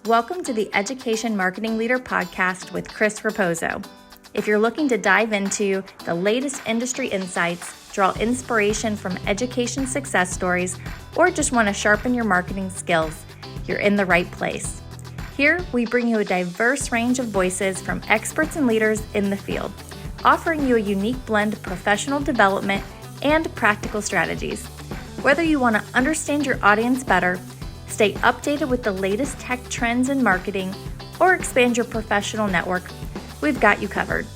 Welcome to the Education Marketing Leader podcast with Chris Raposo. If you're looking to dive into the latest industry insights, draw inspiration from education success stories, or just want to sharpen your marketing skills, you're in the right place. Here, we bring you a diverse range of voices from experts and leaders in the field, offering you a unique blend of professional development and practical strategies. Whether you want to understand your audience better, stay updated with the latest tech trends in marketing, or expand your professional network, we've got you covered.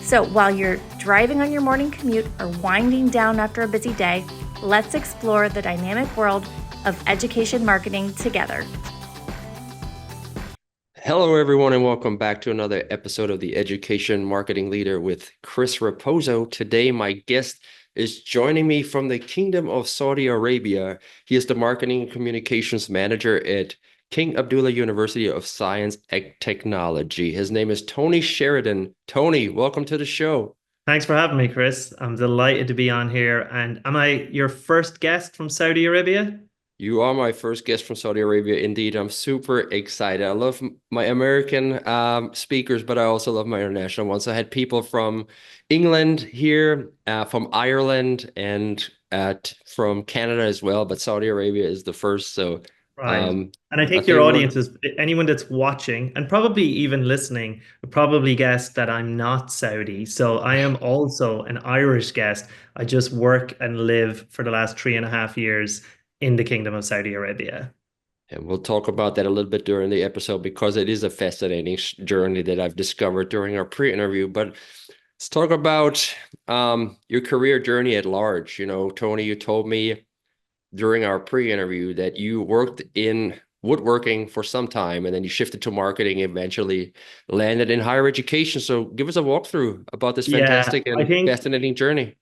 So while you're driving on your morning commute or winding down after a busy day, let's explore the dynamic world of education marketing together. Hello, everyone, and welcome back to another episode of the Education Marketing Leader with Chris Raposo. Today, my guest is joining me from the Kingdom of Saudi Arabia. He is the Marketing and Communications Manager at King Abdullah University of Science and Technology. His name is Tony Sheridan. Tony, welcome to the show. Thanks for having me, Chris. I'm delighted to be on here. And am I your first guest from Saudi Arabia? You are my first guest from Saudi Arabia. Indeed, I'm super excited. I love my American speakers, but I also love my international ones. I had people from England here, from Ireland, and from Canada as well. But Saudi Arabia is the first. So, right. And I think your audience is anyone that's watching and probably even listening would probably guess that I'm not Saudi. So I am also an Irish guest. I just work and live for the last 3.5 years in the Kingdom of Saudi Arabia. And we'll talk about that a little bit during the episode because it is a fascinating journey that I've discovered during our pre-interview. But let's talk about your career journey at large. You know, Tony, you told me during our pre-interview that you worked in woodworking for some time and then you shifted to marketing, eventually landed in higher education. So give us a walkthrough about this fantastic and fascinating journey.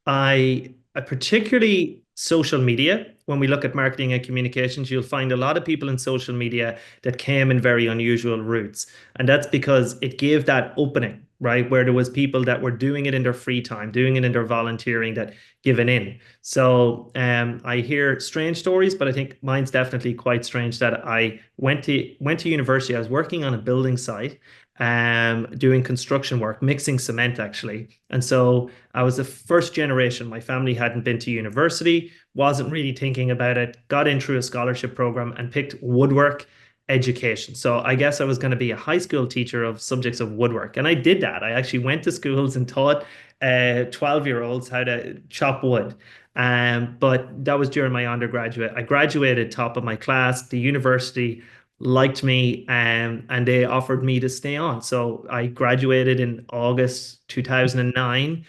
I particularly social media. When we look at marketing and communications, you'll find a lot of people in social media that came in very unusual routes. And that's because it gave that opening, right? Where there was people that were doing it in their free time, doing it in their volunteering, that given in. So I hear strange stories, but I think mine's definitely quite strange that I went to university. I was working on a building site, doing construction work, mixing cement actually. And so I was the first generation. My family hadn't been to university, wasn't really thinking about it, got in through a scholarship program and picked woodwork education. So I guess I was going to be a high school teacher of subjects of woodwork. And I did that. I actually went to schools and taught 12-year-olds how to chop wood. But that was during my undergraduate. I graduated top of my class. The university liked me and they offered me to stay on. So I graduated in August 2009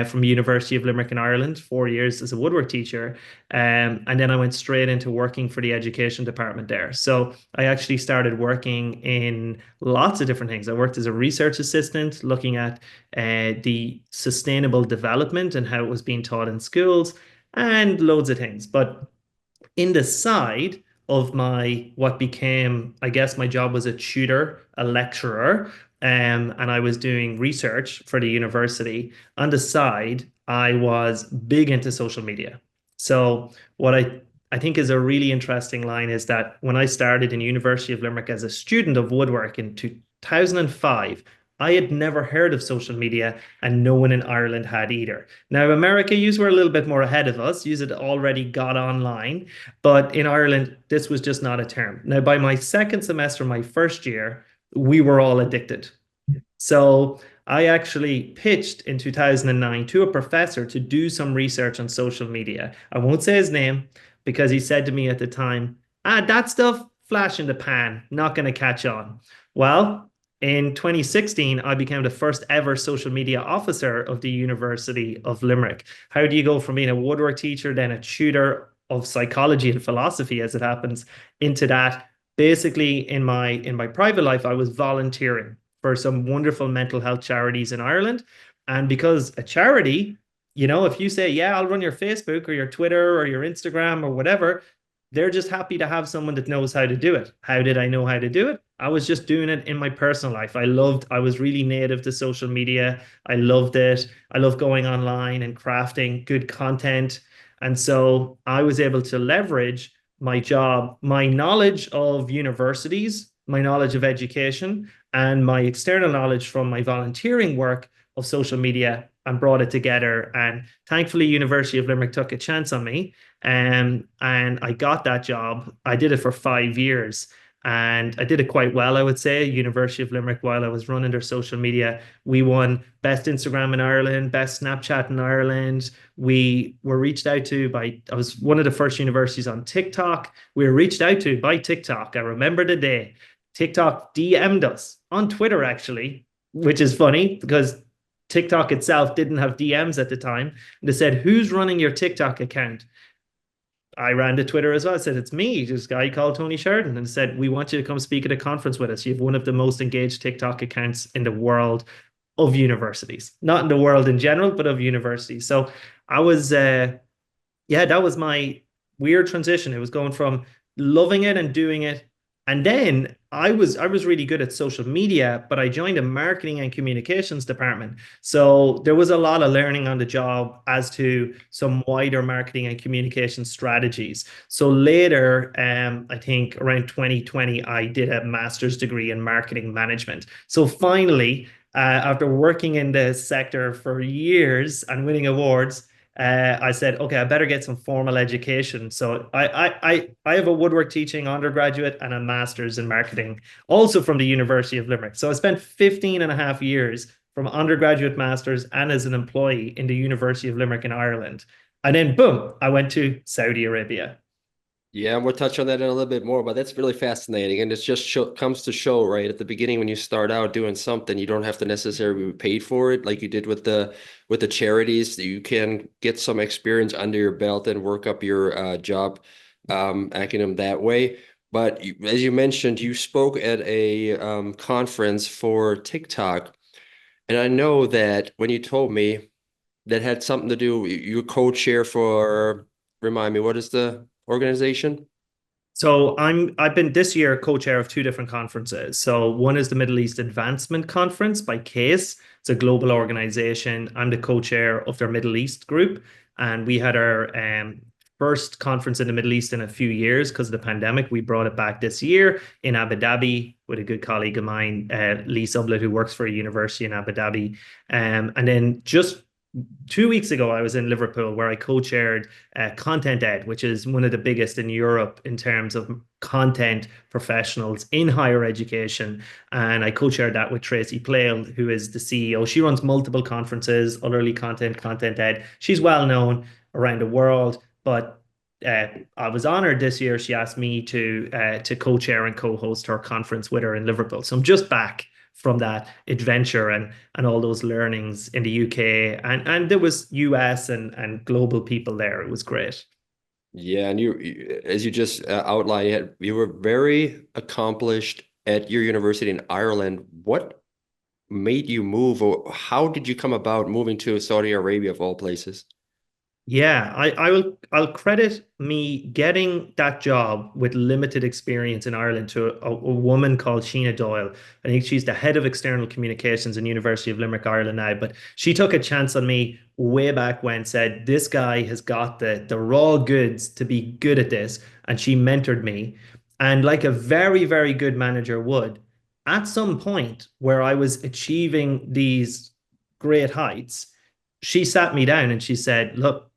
from University of Limerick in Ireland, 4 years as a woodwork teacher. And then I went straight into working for the education department there. So I actually started working in lots of different things. I worked as a research assistant, looking at the sustainable development and how it was being taught in schools and loads of things. But in the side of what became, I guess my job was a tutor, a lecturer, and I was doing research for the university. On the side, I was big into social media. So what I think is a really interesting line is that when I started in University of Limerick as a student of woodwork in 2005, I had never heard of social media and no one in Ireland had either. Now, America, you were a little bit more ahead of us. You had already got online, but in Ireland, this was just not a term. Now, by my second semester, my first year, we were all addicted. So I actually pitched in 2009 to a professor to do some research on social media. I won't say his name because he said to me at the time, that stuff, flash in the pan, not going to catch on. Well, in 2016, I became the first ever social media officer of the University of Limerick. How do you go from being a woodwork teacher, then a tutor of psychology and philosophy, as it happens, into that? Basically, in my private life, I was volunteering for some wonderful mental health charities in Ireland. And because a charity, you know, if you say, yeah, I'll run your Facebook or your Twitter or your Instagram or whatever, they're just happy to have someone that knows how to do it. How did I know how to do it? I was just doing it in my personal life. I was really native to social media. I loved it. I love going online and crafting good content. And so I was able to leverage my job, my knowledge of universities, my knowledge of education, and my external knowledge from my volunteering work of social media, and brought it together. And thankfully, University of Limerick took a chance on me, and I got that job. I did it for 5 years. And I did it quite well, I would say. University of Limerick, while I was running their social media, we won Best Instagram in Ireland, Best Snapchat in Ireland. We were reached out to by, I was one of the first universities on TikTok. We were reached out to by TikTok. I remember the day. TikTok DM'd us on Twitter, actually, which is funny because TikTok itself didn't have DMs at the time. They said, "Who's running your TikTok account?" I ran to Twitter as well. I said, "It's me, this guy called Tony Sheridan," and said, "We want you to come speak at a conference with us. You have one of the most engaged TikTok accounts in the world of universities, not in the world in general, but of universities." So I was, yeah, that was my weird transition. It was going from loving it and doing it. And then I was really good at social media, but I joined a marketing and communications department. So there was a lot of learning on the job as to some wider marketing and communication strategies. So later, I think around 2020, I did a master's degree in marketing management. So finally, after working in the sector for years and winning awards, I said, okay, I better get some formal education. So I have a woodwork teaching undergraduate and a master's in marketing, also from the University of Limerick. So I spent 15 and a half years from undergraduate, master's, and as an employee in the University of Limerick in Ireland. And then boom, I went to Saudi Arabia. Yeah, and we'll touch on that in a little bit more, but that's really fascinating. And it's just comes to show, right, at the beginning when you start out doing something, you don't have to necessarily be paid for it like you did with the charities. You can get some experience under your belt and work up your job acumen that way. But as you mentioned, you spoke at a conference for TikTok. And I know that when you told me that had something to do, you co-chair for, remind me, what is the organization? So I've been this year co-chair of two different conferences. So one is the Middle East Advancement Conference by KAUST. It's a global organization. I'm the co-chair of their Middle East group, and we had our first conference in the Middle East in a few years because of the pandemic. We brought it back this year in Abu Dhabi with a good colleague of mine, Lee Sublett, who works for a university in Abu Dhabi. And then just 2 weeks ago, I was in Liverpool where I co-chaired Content Ed, which is one of the biggest in Europe in terms of content professionals in higher education. And I co-chaired that with Tracy Plale, who is the CEO. She runs multiple conferences, Utterly Content, Content Ed. She's well known around the world, but I was honored this year. She asked me to co-chair and co-host her conference with her in Liverpool. So I'm just back from that adventure and all those learnings in the UK, and there was US and global people there. It was great. Yeah, and as you just outlined, you were very accomplished at your university in Ireland. What made you move, or how did you come about moving to Saudi Arabia of all places? Yeah, I'll credit me getting that job with limited experience in Ireland to a woman called Sheena Doyle. I think she's the head of external communications in University of Limerick, Ireland now. But she took a chance on me way back when, said this guy has got the raw goods to be good at this, and she mentored me. And like a very, very good manager would, at some point where I was achieving these great heights, she sat me down and she said, "Look,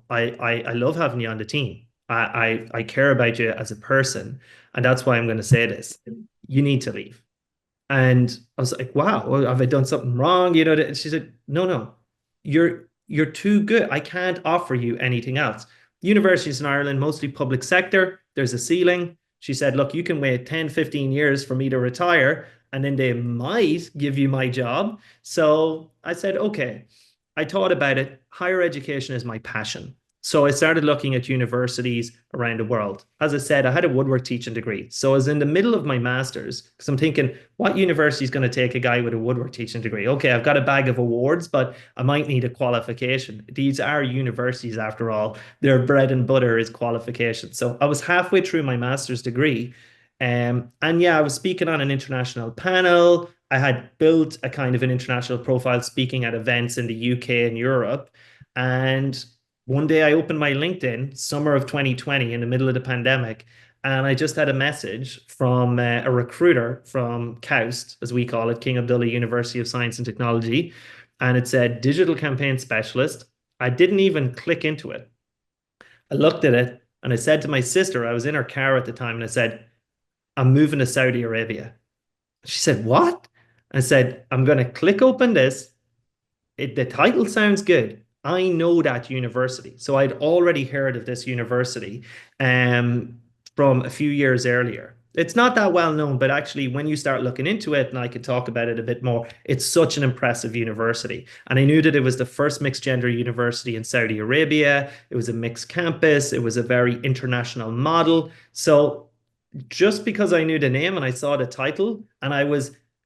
I love having you on the team. I care about you as a person, and that's why I'm going to say this. You need to leave." And I was like, "Wow, well, have I done something wrong?" And she said, "No, no, you're too good. I can't offer you anything else. Universities in Ireland, mostly public sector, there's a ceiling." She said, "Look, you can wait 10, 15 years for me to retire, and then they might give you my job." So I said, "Okay." I thought about it. Higher education is my passion. So I started looking at universities around the world. As I said, I had a woodwork teaching degree. So I was in the middle of my master's because I'm thinking, what university is going to take a guy with a woodwork teaching degree? Okay, I've got a bag of awards, but I might need a qualification. These are universities after all. Their bread and butter is qualification. So I was halfway through my master's degree. And yeah, I was speaking on an international panel. I had built a kind of an international profile speaking at events in the UK and Europe. And one day I opened my LinkedIn, summer of 2020, in the middle of the pandemic, and I just had a message from a recruiter from KAUST, as we call it, King Abdullah University of Science and Technology, and it said digital campaign specialist. I didn't even click into it. I looked at it and I said to my sister, I was in her car at the time, and I said, I'm moving to Saudi Arabia. She said, what? I said, I'm going to click open this. The title sounds good. I know that university. So I'd already heard of this university from a few years earlier. It's not that well known, but actually, when you start looking into it, and I could talk about it a bit more, it's such an impressive university. And I knew that it was the first mixed gender university in Saudi Arabia. It was a mixed campus. It was a very international model. So just because I knew the name and I saw the title, and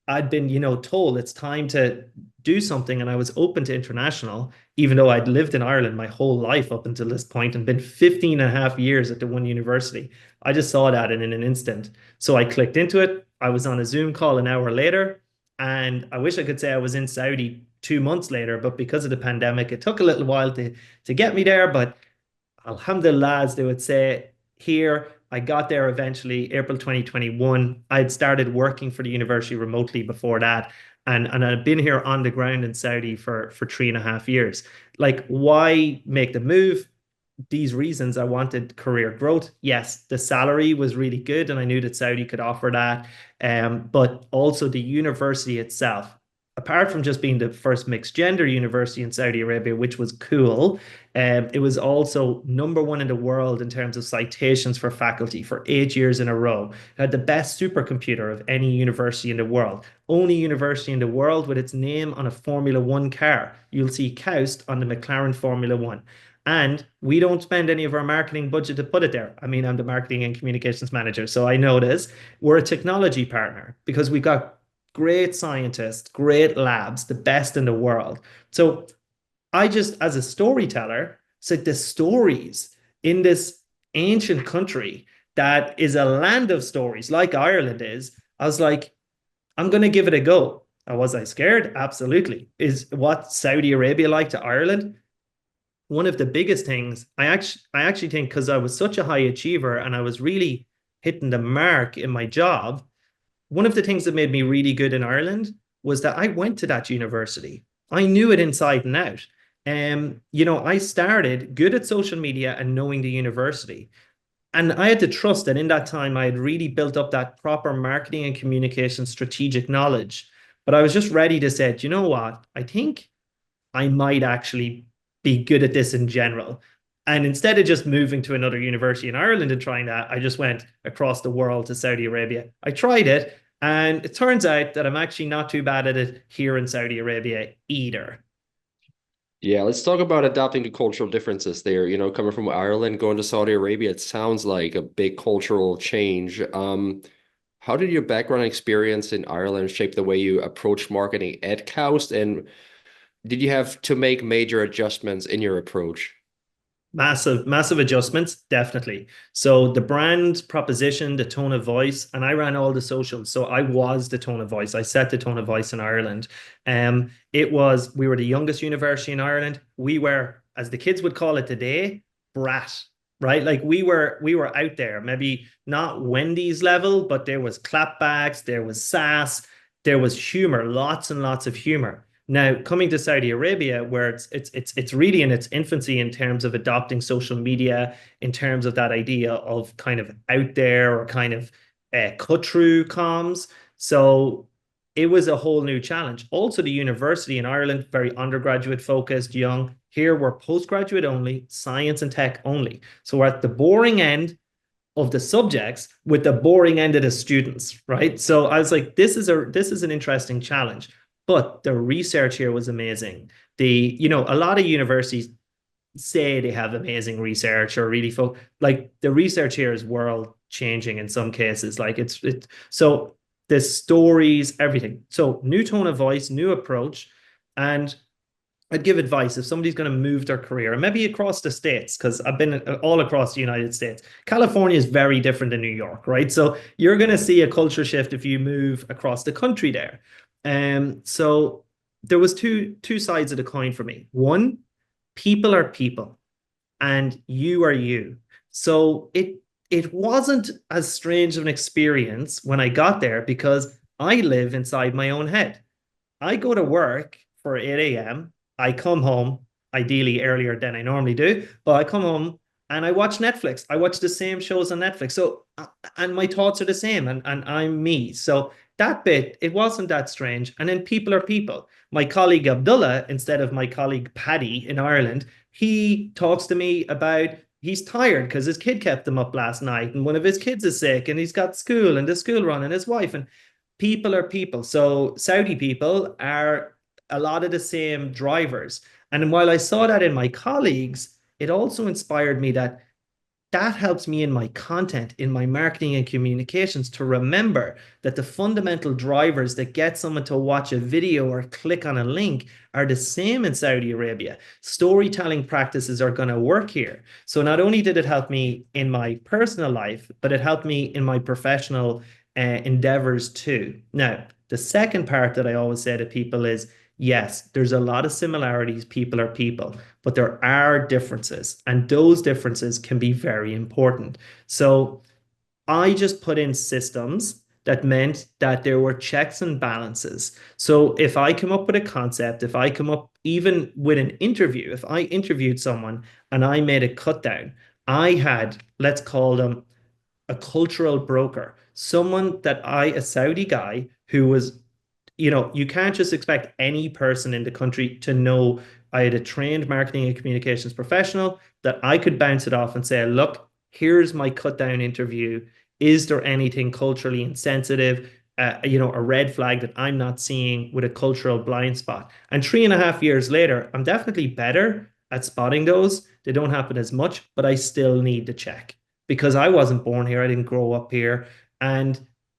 I'd been, told it's time to do something, and I was open to international, even though I'd lived in Ireland my whole life up until this point and been 15 and a half years at the one university. I just saw that in an instant. So I clicked into it. I was on a Zoom call an hour later, and I wish I could say I was in Saudi 2 months later, but because of the pandemic, it took a little while to get me there. But alhamdulillah, as they would say here, I got there eventually, April 2021. I'd started working for the university remotely before that. And I've been here on the ground in Saudi for 3.5 years. Like, why make the move? These reasons. I wanted career growth. Yes, the salary was really good, and I knew that Saudi could offer that. But also the university itself, apart from just being the first mixed gender university in Saudi Arabia, which was cool, it was also #1 in the world in terms of citations for faculty for 8 years in a row. It had the best supercomputer of any university in the world. Only university in the world with its name on a Formula One car. You'll see KAUST on the McLaren Formula One. And we don't spend any of our marketing budget to put it there. I mean, I'm the marketing and communications manager, so I know this. We're a technology partner because we've got great scientists, great labs, the best in the world. So I just, as a storyteller, said the stories in this ancient country that is a land of stories, like Ireland is. I was like, I'm going to give it a go. Was I scared? Absolutely. Is what Saudi Arabia like to Ireland? One of the biggest things, I actually think, because I was such a high achiever and I was really hitting the mark in my job, one of the things that made me really good in Ireland was that I went to that university. I knew it inside and out. I started good at social media and knowing the university. And I had to trust that in that time, I had really built up that proper marketing and communication strategic knowledge. But I was just ready to say, you know what? I think I might actually be good at this in general. And instead of just moving to another university in Ireland and trying that, I just went across the world to Saudi Arabia. I tried it, and it turns out that I'm actually not too bad at it here in Saudi Arabia either. Yeah, let's talk about adapting to cultural differences there. Coming from Ireland, going to Saudi Arabia, it sounds like a big cultural change. How did your background experience in Ireland shape the way you approach marketing at KAUST? And did you have to make major adjustments in your approach? Massive adjustments, definitely. So the brand proposition, the tone of voice, and I ran all the socials. So I was the tone of voice. I set the tone of voice in Ireland. We were the youngest university in Ireland. We were, as the kids would call it today, brat, right? Like we were out there, maybe not Wendy's level, but there was clapbacks, there was sass, there was humor, lots and lots of humor. Now, coming to Saudi Arabia, where it's really in its infancy in terms of adopting social media, in terms of that idea of kind of out there or kind of cut through comms. So it was a whole new challenge. Also, the university in Ireland, very undergraduate focused, young. Here we're postgraduate only, science and tech only. So we're at the boring end of the subjects with the boring end of the students, right? So I was like, this is an interesting challenge. But the research here was amazing. A lot of universities say they have amazing research or really like the research here is world changing in some cases. Like so the stories, everything. So new tone of voice, new approach. And I'd give advice if somebody's going to move their career, and maybe across the states, because I've been all across the United States. California is very different than New York, right? So you're going to see a culture shift if you move across the country there. So there was two sides of the coin for me. One, people are people. and you are you. So it wasn't as strange of an experience when I got there because I live inside my own head. I go to work for 8 a.m. I come home, ideally earlier than I normally do, but I come home and I watch Netflix. I watch the same shows on Netflix. So, and my thoughts are the same, and I'm me. So that bit, it wasn't that strange. And then people are people. My colleague Abdullah, instead of my colleague Paddy in Ireland, he talks to me about he's tired because his kid kept him up last night and one of his kids is sick and he's got school and the school run and his wife. And people are people. So Saudi people are a lot of the same drivers. And while I saw that in my colleagues, it also inspired me that that helps me in my content, in my marketing and communications to remember that the fundamental drivers that get someone to watch a video or click on a link are the same in Saudi Arabia. Storytelling practices are going to work here. So not only did it help me in my personal life, but it helped me in my professional endeavors too. Now, the second part that I always say to people is, yes, there's a lot of similarities. People are people, but there are differences, and those differences can be very important. So I just put in systems that meant that there were checks and balances. So if I come up with a concept, if I come up even with an interview, if I interviewed someone and I made a cut down, I had, let's call them a cultural broker, someone a Saudi guy who was, you can't just expect any person in the country to know. I had a trained marketing and communications professional that I could bounce it off and say, look, here's my cut down interview. Is there anything culturally insensitive? A red flag that I'm not seeing with a cultural blind spot. And 3.5 years later, I'm definitely better at spotting those. They don't happen as much, but I still need to check because I wasn't born here. I didn't grow up here. And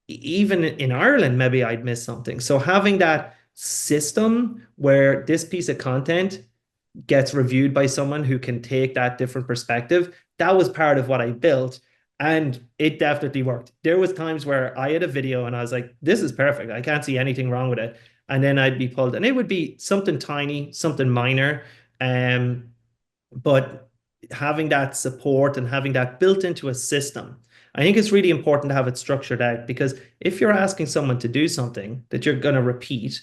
even in Ireland, maybe I'd miss something. So having that system where this piece of content gets reviewed by someone who can take that different perspective, that was part of what I built. And it definitely worked. There was times where I had a video and I was like, this is perfect. I can't see anything wrong with it. And then I'd be pulled and it would be something tiny, something minor. But having that support and having that built into a system, I think it's really important to have it structured out because if you're asking someone to do something that you're going to repeat,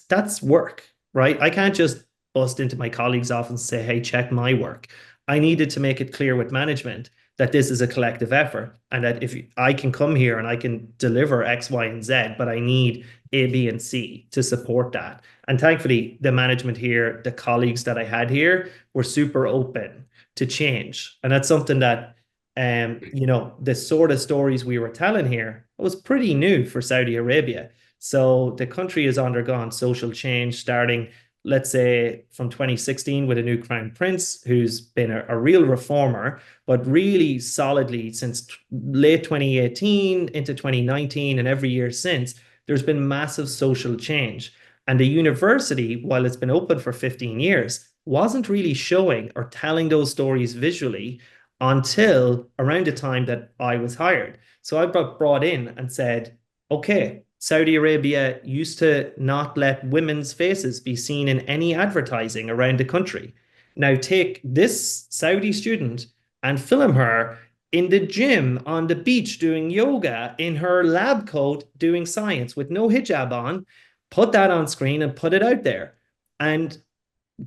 that's work, right? I can't just bust into my colleague's office and say, hey, check my work. I needed to make it clear with management that this is a collective effort and that if I can come here and I can deliver X, Y, and Z, but I need A, B, and C to support that. And thankfully, the management here, the colleagues that I had here were super open to change. And that's something that, the sort of stories we were telling here was pretty new for Saudi Arabia. So the country has undergone social change starting, let's say, from 2016 with a new crown prince who's been a real reformer, but really solidly since late 2018 into 2019 and every year since, there's been massive social change. And the university, while it's been open for 15 years, wasn't really showing or telling those stories visually until around the time that I was hired. So I got brought in and said, okay, Saudi Arabia used to not let women's faces be seen in any advertising around the country. Now take this Saudi student and film her in the gym on the beach doing yoga in her lab coat doing science with no hijab on, put that on screen and put it out there. And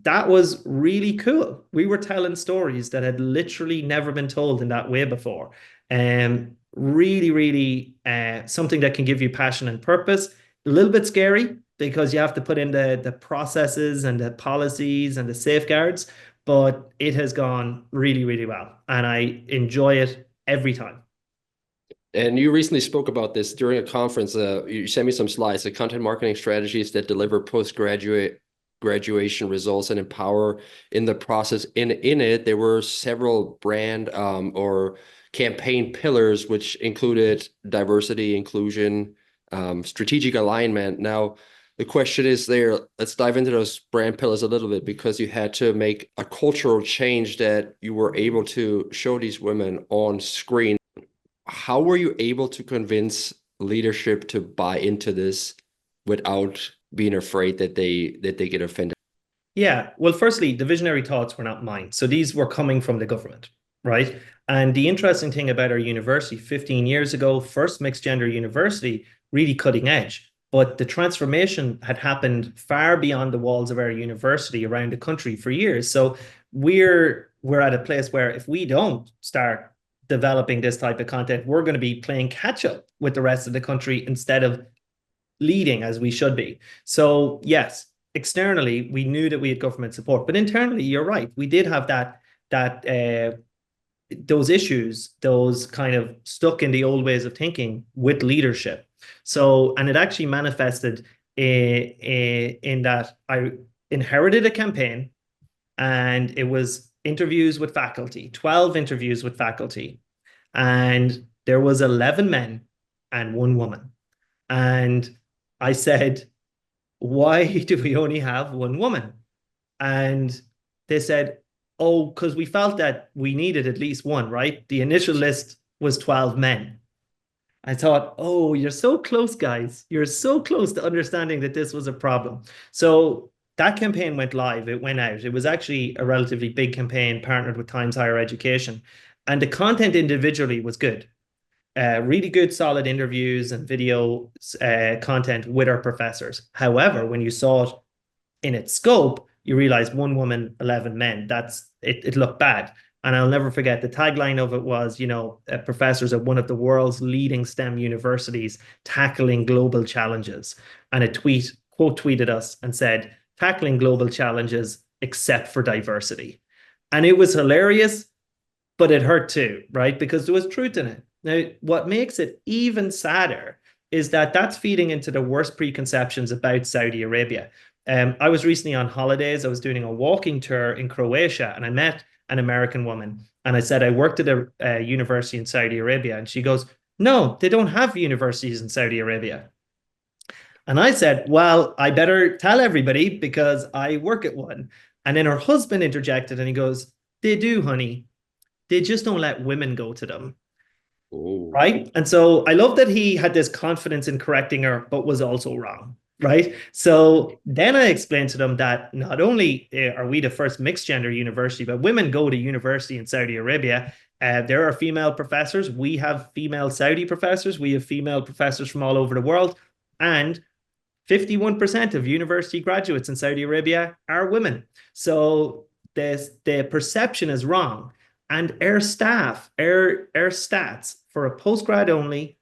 that was really cool. We were telling stories that had literally never been told in that way before. And really, really something that can give you passion and purpose. A little bit scary because you have to put in the processes and the policies and the safeguards, but it has gone really, really well. And I enjoy it every time. And you recently spoke about this during a conference. You sent me some slides, the content marketing strategies that deliver graduation results and empower in the process. In it, there were several brand or campaign pillars, which included diversity, inclusion, strategic alignment. Now, the question is there, let's dive into those brand pillars a little bit because you had to make a cultural change that you were able to show these women on screen. How were you able to convince leadership to buy into this without being afraid that they get offended? Yeah. Well, firstly, the visionary thoughts were not mine. So these were coming from the government, right? And the interesting thing about our university, 15 years ago, first mixed gender university, really cutting edge. But the transformation had happened far beyond the walls of our university around the country for years. So we're at a place where if we don't start developing this type of content, we're going to be playing catch up with the rest of the country instead of leading as we should be. So yes, externally we knew that we had government support, but internally, you're right, we did have that those issues, those kind of stuck in the old ways of thinking with leadership. So, and it actually manifested in that I inherited a campaign, and it was interviews with faculty, 12 interviews with faculty, and there was 11 men and one woman. And I said, why do we only have one woman? And they said, oh, because we felt that we needed at least one, right? The initial list was 12 men. I thought, oh, you're so close, guys. You're so close to understanding that this was a problem. So that campaign went live. It went out. It was actually a relatively big campaign partnered with Times Higher Education. And the content individually was good. Really good, solid interviews and video content with our professors. However, when you saw it in its scope, you realize one woman, 11 men. It looked bad. And I'll never forget the tagline of it was, professors at one of the world's leading STEM universities tackling global challenges. And a quote tweeted us and said, tackling global challenges except for diversity. And it was hilarious, but it hurt too, right? Because there was truth in it. Now, what makes it even sadder is that that's feeding into the worst preconceptions about Saudi Arabia. I was recently on holidays. I was doing a walking tour in Croatia, and I met an American woman. And I said, I worked at a university in Saudi Arabia. And she goes, no, they don't have universities in Saudi Arabia. And I said, well, I better tell everybody because I work at one. And then her husband interjected and he goes, they do, honey. They just don't let women go to them. Ooh. Right. And so I love that he had this confidence in correcting her, but was also wrong. Right. So then I explained to them that not only are we the first mixed gender university, but women go to university in Saudi Arabia. There are female professors. We have female Saudi professors. We have female professors from all over the world. And 51% of university graduates in Saudi Arabia are women. So the perception is wrong. And our staff, our stats for a postgrad only,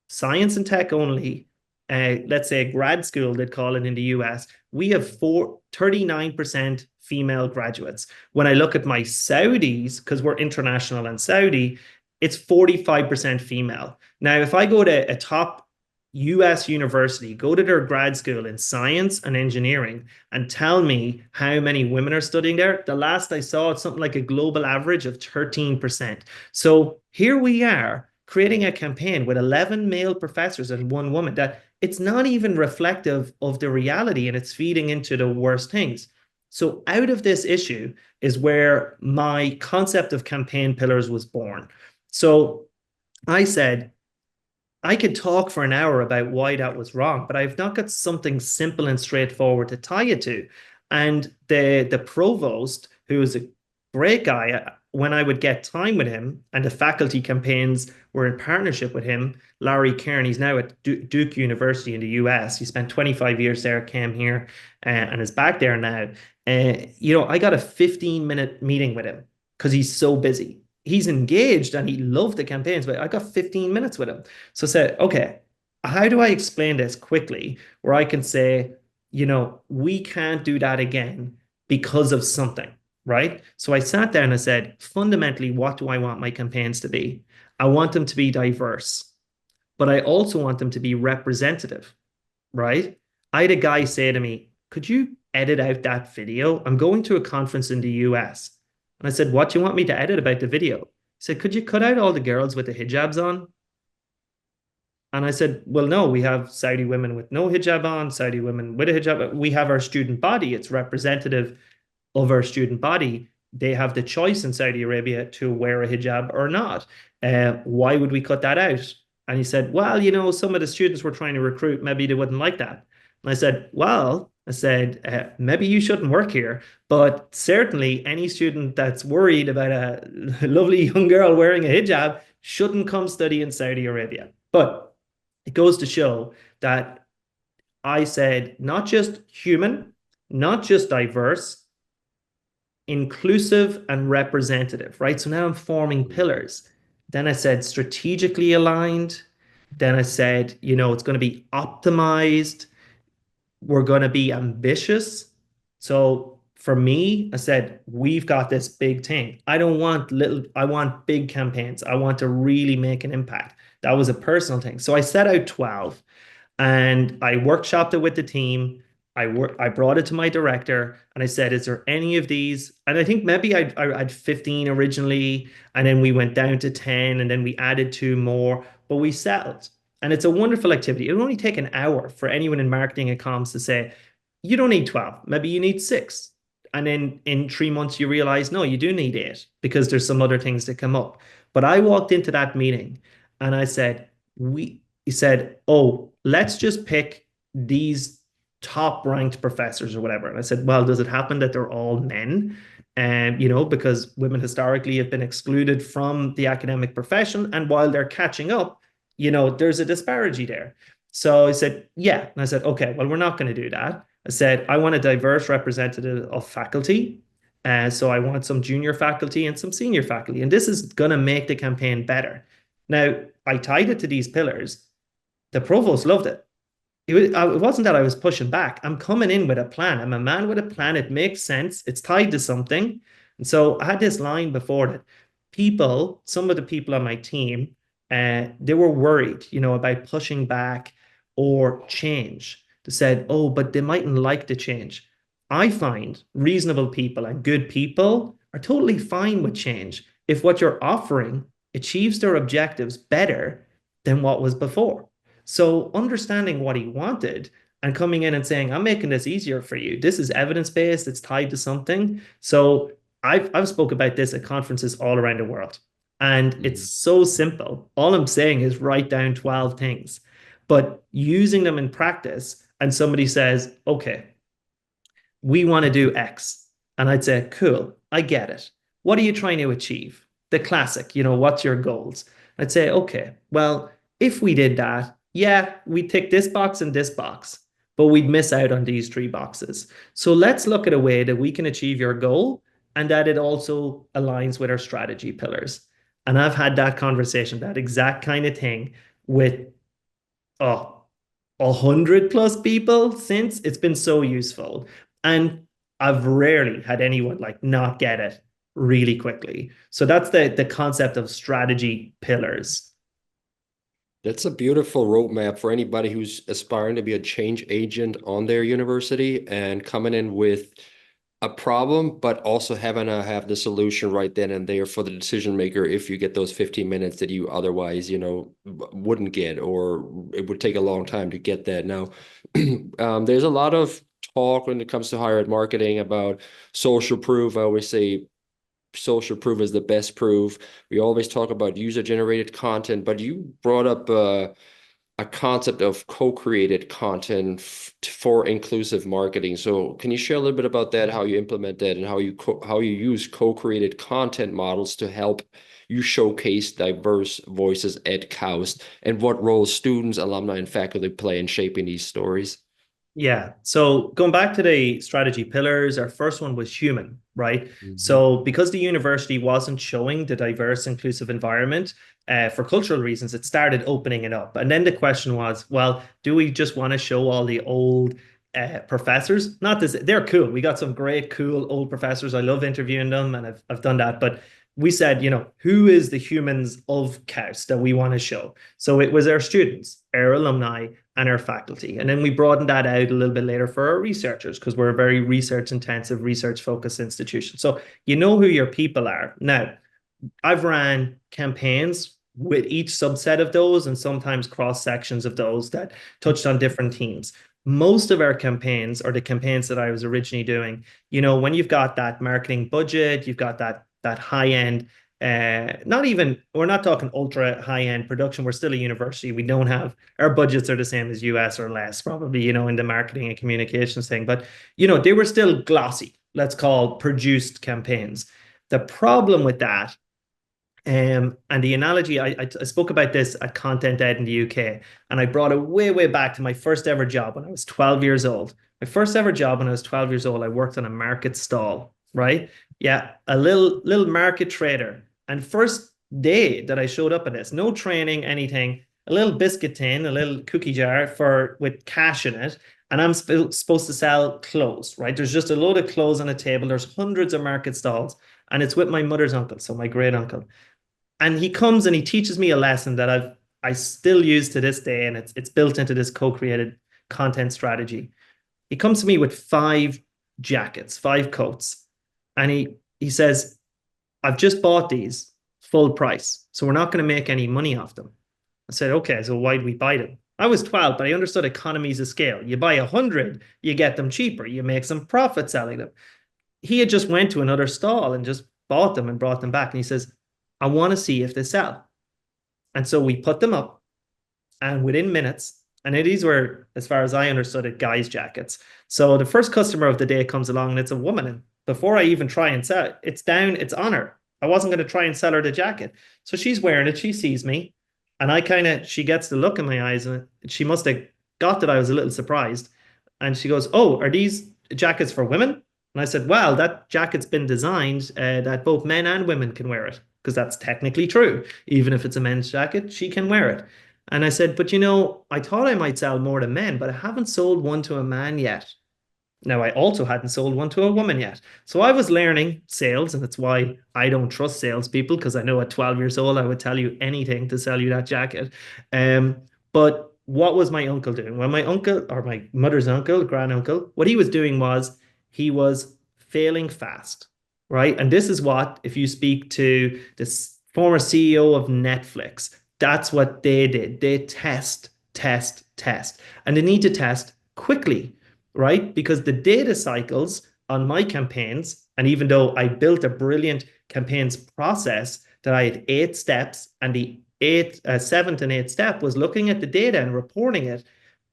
science and tech only, let's say grad school, they'd call it in the US, we have 39% female graduates. When I look at my Saudis, because we're international and Saudi, it's 45% female. Now, if I go to a top US university, go to their grad school in science and engineering and tell me how many women are studying there. The last I saw, it's something like a global average of 13%. So here we are creating a campaign with 11 male professors and one woman that it's not even reflective of the reality, and it's feeding into the worst things. So out of this issue is where my concept of campaign pillars was born. So I said, I could talk for an hour about why that was wrong, but I've not got something simple and straightforward to tie it to. And the provost, who is a great guy, when I would get time with him, and the faculty campaigns were in partnership with him, Larry Kern, he's now at Duke University in the US. He spent 25 years there, came here, and is back there now. I got a 15-minute meeting with him because he's so busy. He's engaged and he loved the campaigns, but I got 15 minutes with him. So I said, okay, how do I explain this quickly where I can say, we can't do that again because of something, right? So I sat down and I said, fundamentally, what do I want my campaigns to be? I want them to be diverse, but I also want them to be representative, right? I had a guy say to me, could you edit out that video? I'm going to a conference in the US. And I said, what do you want me to edit about the video? He said, could you cut out all the girls with the hijabs on? And I said, well, no, we have Saudi women with no hijab on, Saudi women with a hijab. We have our student body. It's representative of our student body. They have the choice in Saudi Arabia to wear a hijab or not. Why would we cut that out? And he said, well, some of the students we're trying to recruit, maybe they wouldn't like that. And I said, well, I said, maybe you shouldn't work here, but certainly any student that's worried about a lovely young girl wearing a hijab shouldn't come study in Saudi Arabia. But it goes to show that I said, not just human, not just diverse, inclusive and representative, right? So now I'm forming pillars. Then I said strategically aligned. Then I said, it's going to be optimized. We're going to be ambitious. So for me, I said, we've got this big thing. I don't want I want big campaigns. I want to really make an impact. That was a personal thing. So I set out 12 and I workshopped it with the team. I brought it to my director and I said, is there any of these? And I think maybe I had 15 originally, and then we went down to 10, and then we added 2 more, but we settled. And it's a wonderful activity. It would only take an hour for anyone in marketing and comms to say, you don't need 12, maybe you need 6. And then in 3 months, you realize, no, you do need 8 because there's some other things that come up. But I walked into that meeting and I said, he said, oh, let's just pick these top ranked professors or whatever. And I said, well, does it happen that they're all men? And, because women historically have been excluded from the academic profession. And while they're catching up, there's a disparity there. So I said, yeah. And I said, okay, well, we're not going to do that. I said, I want a diverse representative of faculty. So I want some junior faculty and some senior faculty. And this is going to make the campaign better. Now, I tied it to these pillars. The provost loved it. It wasn't that I was pushing back. I'm coming in with a plan. I'm a man with a plan. It makes sense. It's tied to something. And so I had this line before that some of the people on my team, they were worried, about pushing back or change. They said, oh, but they mightn't like the change. I find reasonable people and good people are totally fine with change if what you're offering achieves their objectives better than what was before. So understanding what he wanted and coming in and saying, I'm making this easier for you. This is evidence-based. It's tied to something. So I've spoke about this at conferences all around the world. And it's so simple. All I'm saying is write down 12 things, but using them in practice. And somebody says, okay, we want to do X. And I'd say, cool, I get it. What are you trying to achieve? The classic, what's your goals? I'd say, okay, well, if we did that, yeah, we tick this box and this box, but we'd miss out on these 3 boxes. So let's look at a way that we can achieve your goal and that it also aligns with our strategy pillars. And I've had that conversation, that exact kind of thing with 100+ people since. It's been so useful. And I've rarely had anyone not get it really quickly. So that's the concept of strategy pillars. That's a beautiful roadmap for anybody who's aspiring to be a change agent on their university and coming in with a problem, but also having to have the solution right then and there for the decision maker if you get those 15 minutes that you otherwise, wouldn't get, or it would take a long time to get that. Now, there's a lot of talk when it comes to higher ed marketing about social proof. I always say social proof is the best proof. We always talk about user-generated content, but you brought up a concept of co-created content for inclusive marketing. So can you share a little bit about that, how you implement that, and how you use co-created content models to help you showcase diverse voices at KAUST, and what role students, alumni, and faculty play in shaping these stories? Yeah. So going back to the strategy pillars, our first one was human, right? So because the university wasn't showing the diverse, inclusive environment for cultural reasons, it started opening it up. And then the question was, well, do we just want to show all the old professors? Not this, they're cool. We got some great, cool old professors. I love interviewing them, and I've done that. But we said, who is the humans of KAUST that we want to show? So it was our students, our alumni, and our faculty. And then we broadened that out a little bit later for our researchers, because we're a very research-intensive, research-focused institution. So you know who your people are. Now, I've ran campaigns with each subset of those and sometimes cross-sections of those that touched on different themes. Most of our campaigns, or the campaigns that I was originally doing, when you've got that marketing budget, you've got that high-end we're not talking ultra high-end production. We're still a university. We don't have, our budgets are the same as US or less, probably, in the marketing and communications thing. But, they were still glossy, let's call produced campaigns. The problem with that, and the analogy, I spoke about this at Content Ed in the UK, and I brought it way, way back to my first ever job when I was 12 years old. My first ever job when I was 12 years old, I worked on a market stall, right? Yeah, a little market trader. And first day that I showed up at this, no training, anything, a little biscuit tin, a little cookie jar with cash in it. And I'm supposed to sell clothes, right? There's just a load of clothes on a table. There's hundreds of market stalls, and it's with my mother's uncle, so my great uncle. And he comes and he teaches me a lesson that I still use to this day, and it's built into this co-created content strategy. He comes to me with 5 jackets, 5 coats, and he says, I've just bought these full price, so we're not going to make any money off them. I said, okay, so why did we buy them? I was 12, but I understood economies of scale. You buy 100, you get them cheaper, you make some profit selling them. He had just went to another stall and just bought them and brought them back, and he says, I want to see if they sell. And so we put them up, and within minutes, and these were, as far as I understood it, guys' jackets. So the first customer of the day comes along, and it's a woman. And before I even try and sell it, it's on her. I wasn't going to try and sell her the jacket. So she's wearing it. She sees me, and she gets the look in my eyes, and she must have got that I was a little surprised. And she goes, oh, are these jackets for women? And I said, well, that jacket's been designed that both men and women can wear it, because that's technically true. Even if it's a men's jacket, she can wear it. And I said, but I thought I might sell more to men, but I haven't sold one to a man yet. Now, I also hadn't sold one to a woman yet. So I was learning sales, and that's why I don't trust salespeople, because I know at 12 years old, I would tell you anything to sell you that jacket. But what was my uncle doing? Well, my uncle, or my mother's uncle, granduncle, what he was doing was he was failing fast, right? And this is what, if you speak to this former CEO of Netflix, that's what they did. They test. And they need to test quickly, right? Because the data cycles on my campaigns, and even though I built a brilliant campaigns process that I had 8 steps, and the 7th and 8th step was looking at the data and reporting it,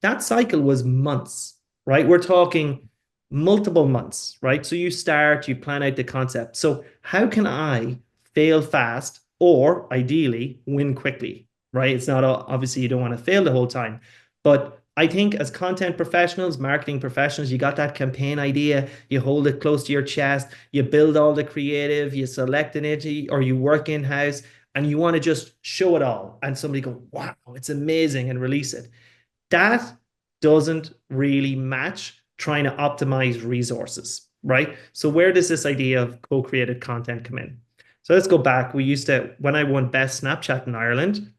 that cycle was months, right? We're talking multiple months, right? So you plan out the concept. So how can I fail fast, or ideally win quickly, right? It's not obviously you don't want to fail the whole time, but I think as content professionals, marketing professionals, you got that campaign idea, you hold it close to your chest, you build all the creative, you select an entity, or you work in-house, and you want to just show it all, and somebody go, wow, it's amazing, and release it. That doesn't really match trying to optimize resources, right? So where does this idea of co-created content come in? So let's go back. When I won Best Snapchat in Ireland,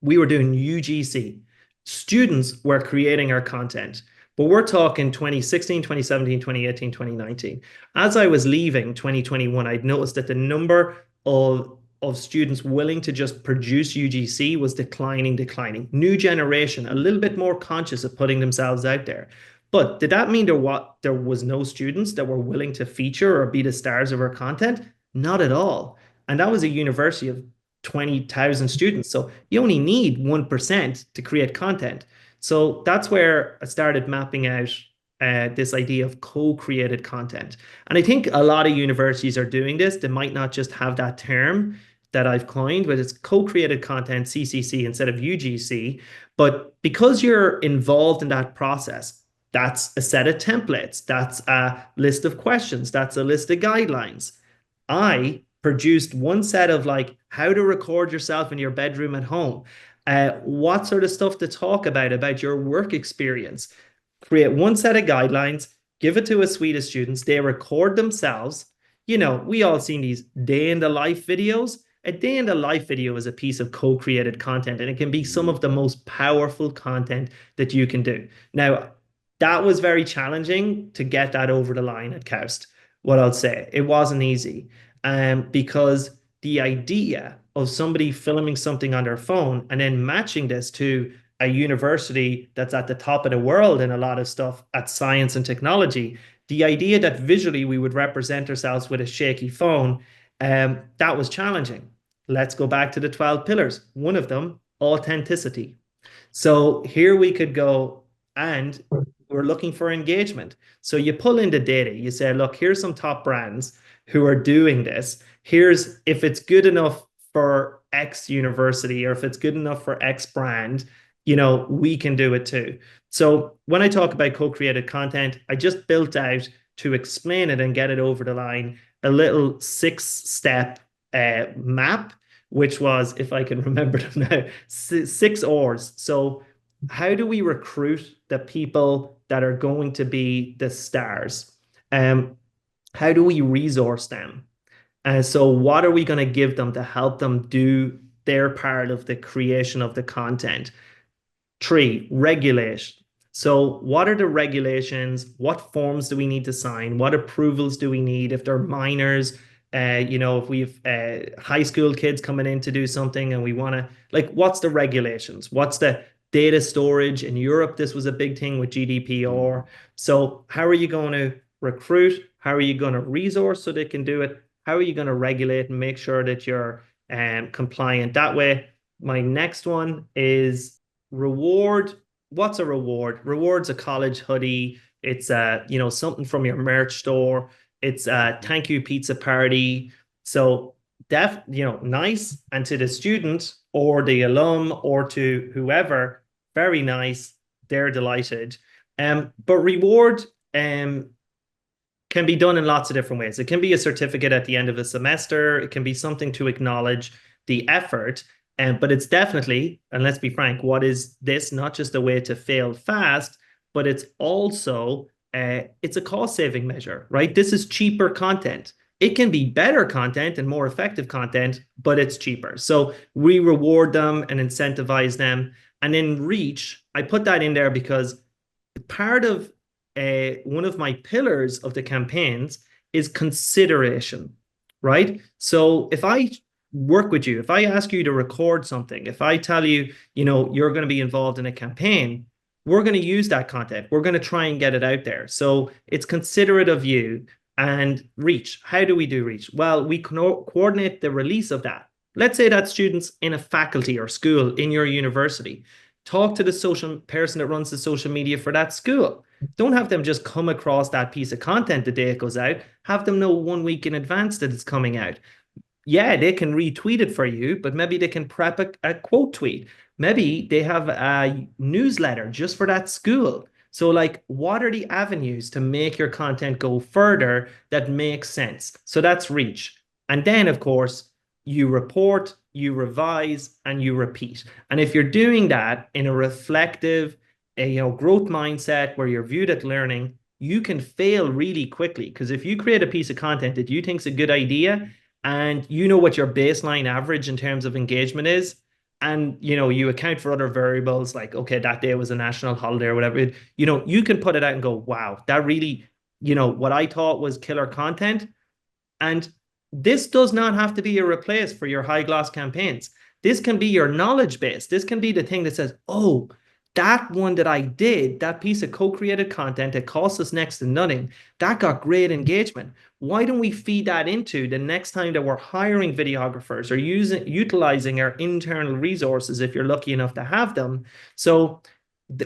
we were doing UGC. Students were creating our content, but we're talking 2016, 2017, 2018, 2019. As I was leaving 2021, I'd noticed that the number of students willing to just produce UGC was declining. New generation, a little bit more conscious of putting themselves out there. But did that mean there was no students that were willing to feature or be the stars of our content? Not at all. And that was a university of 20,000 students. So you only need 1% to create content. So that's where I started mapping out this idea of co-created content. And I think a lot of universities are doing this. They might not just have that term that I've coined, but it's co-created content, CCC, instead of UGC. But because you're involved in that process, that's a set of templates. That's a list of questions. That's a list of guidelines. I produced one set of how to record yourself in your bedroom at home, what sort of stuff to talk about your work experience, create one set of guidelines, give it to a suite of students. They record themselves. We all seen these day in the life videos. A day in the life video is a piece of co-created content, and it can be some of the most powerful content that you can do. Now, that was very challenging to get that over the line at KAUST. What I'll say, it wasn't easy. Because the idea of somebody filming something on their phone and then matching this to a university that's at the top of the world in a lot of stuff at science and technology, the idea that visually we would represent ourselves with a shaky phone, That was challenging. Let's go back to the 12 pillars. One of them, authenticity. So here we could go, and we're looking for engagement. So you pull in the data, you say, look, here's some top brands who are doing this. Here's if it's good enough for X university, or if it's good enough for X brand, we can do it too. So when I talk about co-created content, I just built out, to explain it and get it over the line, a little 6-step map, which was, if I can remember them now, 6 R's. So how do we recruit the people that are going to be the stars? How do we resource them? So what are we going to give them to help them do their part of the creation of the content? 3, regulate. So what are the regulations? What forms do we need to sign? What approvals do we need if they're minors? If we've high school kids coming in to do something and we want to, like, what's the regulations? What's the data storage? In Europe, this was a big thing with GDPR. So how are you going to recruit? How are you going to resource so they can do it? How are you going to regulate and make sure that you're compliant that way? My next one is reward. What's a reward? Reward's a college hoodie. It's something from your merch store. It's a thank you pizza party. So nice. And to the student or the alum or to whoever, very nice. They're delighted. But reward can be done in lots of different ways. It can be a certificate at the end of a semester. It can be something to acknowledge the effort. But it's definitely, and let's be frank, what is this? Not just a way to fail fast, but it's also, it's a cost-saving measure, right? This is cheaper content. It can be better content and more effective content, but it's cheaper. So we reward them and incentivize them. And then reach, I put that in there because part of one of my pillars of the campaigns is consideration, right? So if I work with you, if I ask you to record something, if I tell you, you're going to be involved in a campaign, we're going to use that content. We're going to try and get it out there. So it's considerate of you. And reach. How do we do reach? Well, we coordinate the release of that. Let's say that students in a faculty or school in your university. Talk to the social person that runs the social media for that school. Don't have them just come across that piece of content the day it goes out. Have them know 1 week in advance that it's coming out. Yeah, they can retweet it for you, but maybe they can prep a quote tweet. Maybe they have a newsletter just for that school. So, like, what are the avenues to make your content go further that makes sense? So that's reach. And then, of course, you report, you revise, and you repeat. And if you're doing that in a reflective, growth mindset where you're viewed at learning, you can fail really quickly. Because if you create a piece of content that you think is a good idea, and you know what your baseline average in terms of engagement is, and you account for other variables like, okay, that day was a national holiday or whatever, you can put it out and go, wow, that really, what I thought was killer content. And this does not have to be a replace for your high gloss campaigns. This can be your knowledge base. This can be the thing that says, oh, that one that I did, that piece of co-created content that cost us next to nothing, that got great engagement. Why don't we feed that into the next time that we're hiring videographers or utilizing our internal resources if you're lucky enough to have them? So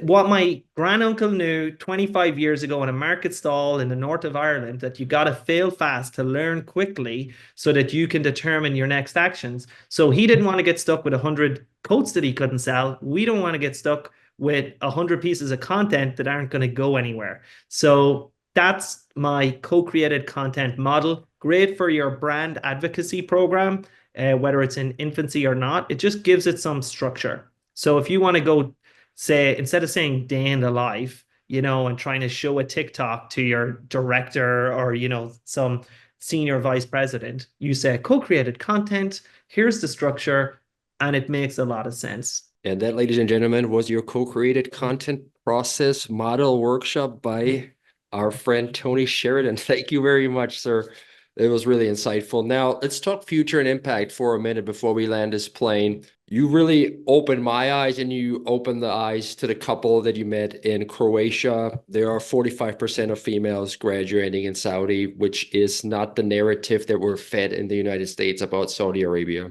what my granduncle knew 25 years ago in a market stall in the north of Ireland, that you got to fail fast to learn quickly so that you can determine your next actions. So he didn't want to get stuck with 100 coats that he couldn't sell. We don't want to get stuck with 100 pieces of content that aren't going to go anywhere. So that's my co-created content model. Great for your brand advocacy program, whether it's in infancy or not. It just gives it some structure. So if you want to go, say, instead of saying day in the life, and trying to show a TikTok to your director or, some senior vice president, you say co-created content, here's the structure, and it makes a lot of sense. And that, ladies and gentlemen, was your co-created content process model workshop by our friend Tony Sheridan. Thank you very much, sir. It was really insightful. Now, let's talk future and impact for a minute before we land this plane. You really opened my eyes, and you opened the eyes to the couple that you met in Croatia. There are 45% of females graduating in Saudi, which is not the narrative that we're fed in the United States about Saudi Arabia.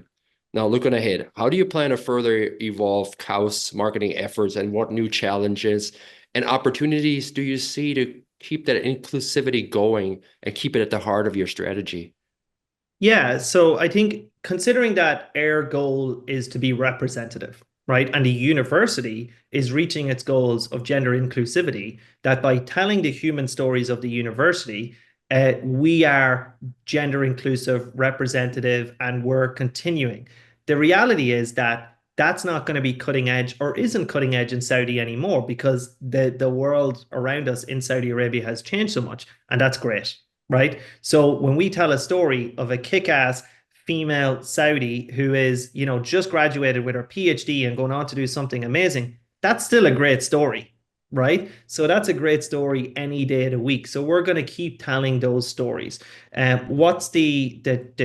Now, looking ahead, how do you plan to further evolve KAUST's marketing efforts, and what new challenges and opportunities do you see to keep that inclusivity going and keep it at the heart of your strategy? Yeah, so I think considering that our goal is to be representative, right? And the university is reaching its goals of gender inclusivity, that by telling the human stories of the university, we are gender inclusive, representative, and we're continuing. The reality is that that's not going to be cutting edge or isn't cutting edge in Saudi anymore because the world around us in Saudi Arabia has changed so much, and that's great, right? So when we tell a story of a kick-ass female Saudi who is, just graduated with her PhD and going on to do something amazing, that's still a great story, right? So that's a great story any day of the week. So we're going to keep telling those stories. What's the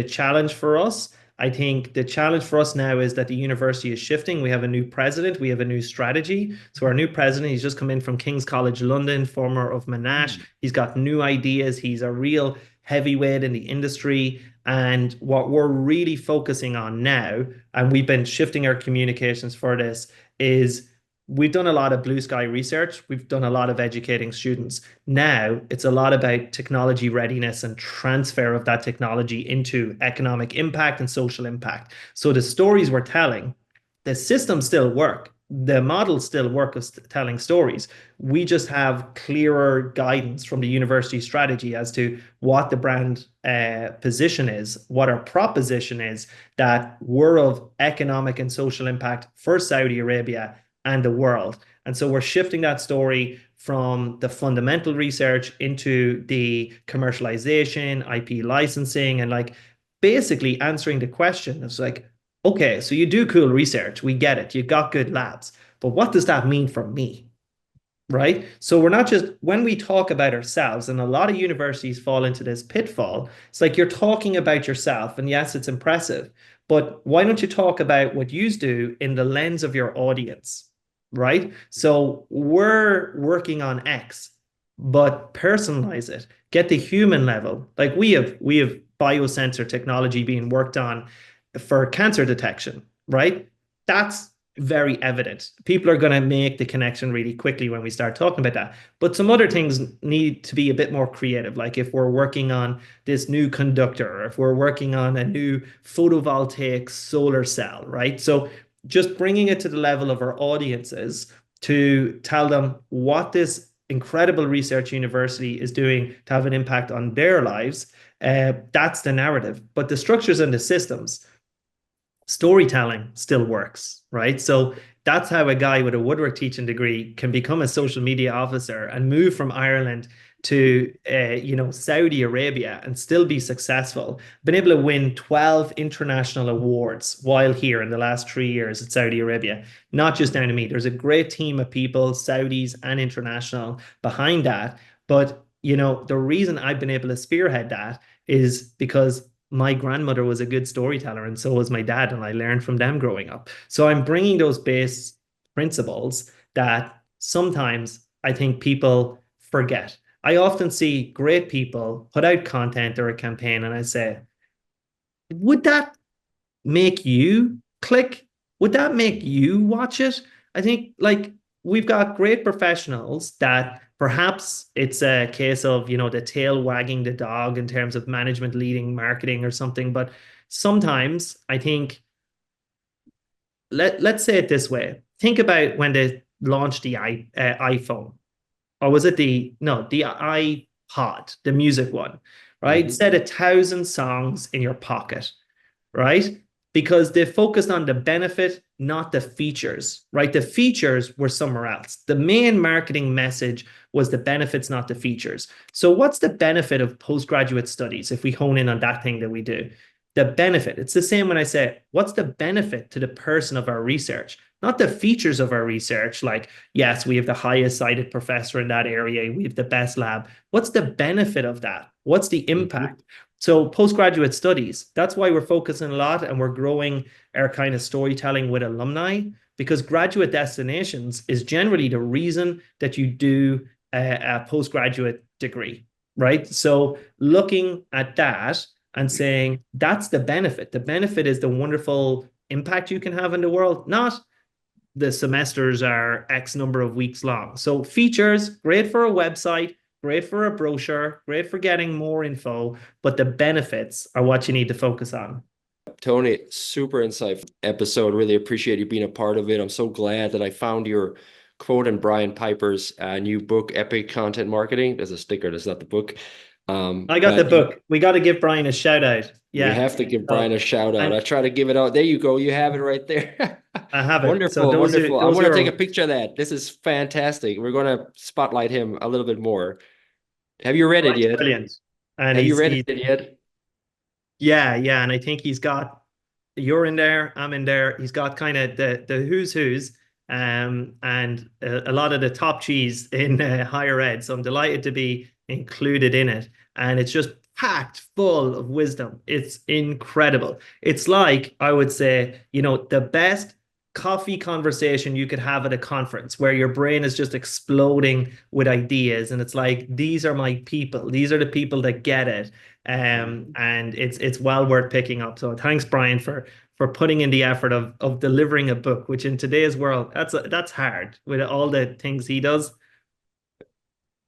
challenge for us? I think the challenge for us now is that the university is shifting. We have a new president. We have a new strategy. So our new president, he's just come in from King's College London, former of Monash. He's got new ideas. He's a real heavyweight in the industry. And what we're really focusing on now, and we've been shifting our communications for this, is we've done a lot of blue sky research. We've done a lot of educating students. Now it's a lot about technology readiness and transfer of that technology into economic impact and social impact. So the stories we're telling, the systems still work. The models still work of telling stories. We just have clearer guidance from the university strategy as to what the brand position is, what our proposition is, that we're of economic and social impact for Saudi Arabia and the world. And so we're shifting that story from the fundamental research into the commercialization, IP licensing, and basically answering the question. It's like, okay, so you do cool research. We get it. You got good labs. But what does that mean for me? Right? So we're not just, when we talk about ourselves, and a lot of universities fall into this pitfall, it's like you're talking about yourself, and yes, it's impressive, but why don't you talk about what you do in the lens of your audience? Right? So we're working on X, but personalize it, get the human level. Like we have biosensor technology being worked on for cancer detection, right? That's very evident. People are going to make the connection really quickly when we start talking about that. But some other things need to be a bit more creative. Like if we're working on this new conductor, or if we're working on a new photovoltaic solar cell, right? So just bringing it to the level of our audiences to tell them what this incredible research university is doing to have an impact on their lives. That's the narrative. But the structures and the systems, storytelling still works, right? So that's how a guy with a woodwork teaching degree can become a social media officer and move from Ireland to Saudi Arabia and still be successful. Been able to win 12 international awards while here in the last 3 years at Saudi Arabia. Not just down to me. There's a great team of people, Saudis and international, behind that. But the reason I've been able to spearhead that is because my grandmother was a good storyteller, and so was my dad, and I learned from them growing up. So I'm bringing those base principles that sometimes I think people forget. I often see great people put out content or a campaign, and I say, would that make you click? Would that make you watch it? I think we've got great professionals that perhaps it's a case of, the tail wagging the dog in terms of management leading marketing or something. But sometimes I think, let's say it this way. Think about when they launched the iPhone. Or was it the iPod, the music one, right? Set 1,000 songs in your pocket, right? Because they focused on the benefit, not the features, right? The features were somewhere else. The main marketing message was the benefits, not the features. So what's the benefit of postgraduate studies if we hone in on that thing that we do? The benefit. It's the same when I say, what's the benefit to the person of our research? Not the features of our research, like, yes, we have the highest cited professor in that area, we have the best lab. What's the benefit of that? What's the impact? So postgraduate studies, that's why we're focusing a lot and we're growing our kind of storytelling with alumni, because graduate destinations is generally the reason that you do a postgraduate degree, right? So looking at that and saying that's the benefit. The benefit is the wonderful impact you can have in the world, not the semesters are X number of weeks long. So features, great for a website, great for a brochure, great for getting more info, but the benefits are what you need to focus on. Tony, super insightful episode. Really appreciate you being a part of it. I'm so glad that I found your quote in Brian Piper's new book, Epic Content Marketing. There's a sticker, that's not the book. I got the book. We got to give Brian a shout out. Yeah. We have to give Brian a shout out. I try to give it out. There you go. You have it right there. I have it. Wonderful, so wonderful. I want to take a picture of that. This is fantastic. We're going to spotlight him a little bit more. Have you read it yet? Brilliant. And have you read it yet? Yeah. And I think he's got, you're in there, I'm in there. He's got kind of the who's, and a lot of the top cheese in higher ed. So I'm delighted to be included in it. And it's just packed full of wisdom. It's incredible. It's like, I would say, the best coffee conversation you could have at a conference where your brain is just exploding with ideas. And it's like, these are my people. These are the people that get it. And it's well worth picking up. So thanks, Brian, for putting in the effort of delivering a book, which in today's world, that's hard with all the things he does.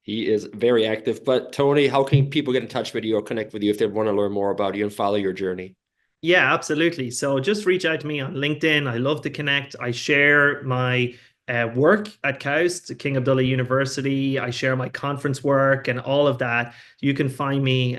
He is very active. But Tony, how can people get in touch with you or connect with you if they want to learn more about you and follow your journey? Yeah, absolutely. So just reach out to me on LinkedIn. I love to connect. I share my work at KAUST, King Abdullah University. I share my conference work and all of that. You can find me.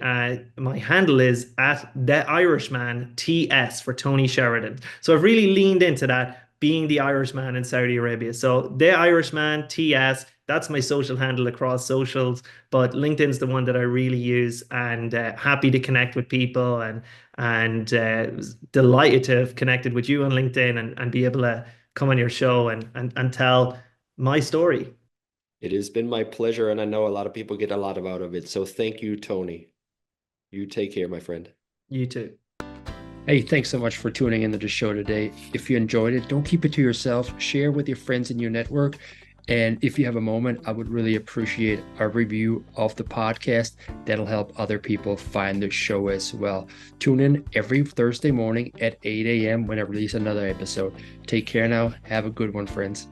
My handle is at The Irishman TS for Tony Sheridan. So I've really leaned into that, being the Irishman in Saudi Arabia. So The Irishman TS. That's my social handle across socials, but LinkedIn's the one that I really use, and happy to connect with people and delighted to have connected with you on LinkedIn and be able to come on your show and tell my story. It has been my pleasure, and I know a lot of people get a lot out of it. So thank you, Tony. You take care, my friend. You too. Hey, thanks so much for tuning into the show today. If you enjoyed it, don't keep it to yourself. Share with your friends in your network. And if you have a moment, I would really appreciate a review of the podcast. That'll help other people find the show as well. Tune in every Thursday morning at 8 a.m. when I release another episode. Take care now. Have a good one, friends.